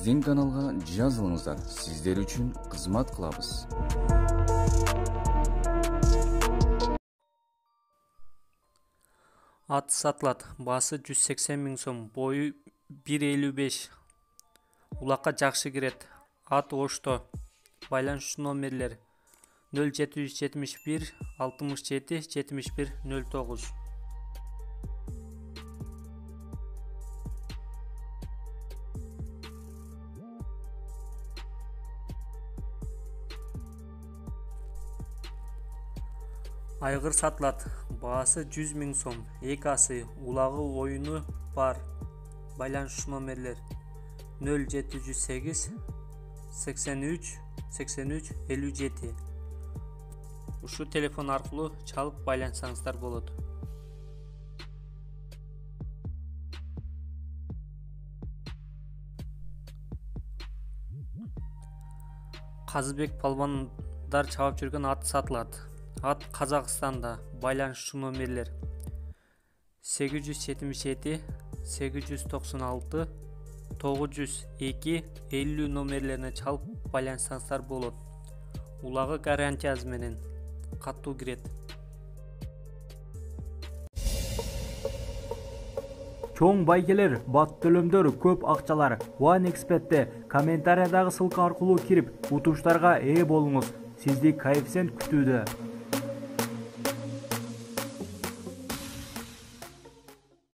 биздин каналга жазылыңыздар, сиздер үчүн кызмат кылабыз. Ат сатылат, баасы 180 000 сом, бою 1,55, улакка жакшы кирет. Ат Ошто. Байланыш номерлер 0771 67 71 09. Айгыр сатылат, баасы 100 000 сом, эки асы, улагы оюну бар. Байланыш номерлер 0708 83 83 57. Ушу телефон аркылуу чалып байлансаңыздар болот. Казыбек палбандар чабып жүргөн ат сатылат. Ат Казакстанда. Байланыш номерлер 877 896 902 50 номерлерине чалып байлансаңыздар болот. Улагы гарантиясы менен катуу кирет. Чоң байгелер, бат төлөмдөр, көп акчалар OneXBet'те комментариядагы ссылка аркылуу кирип, утуштарга ээ болуңуз. Сизди коэффициент күтүүдө.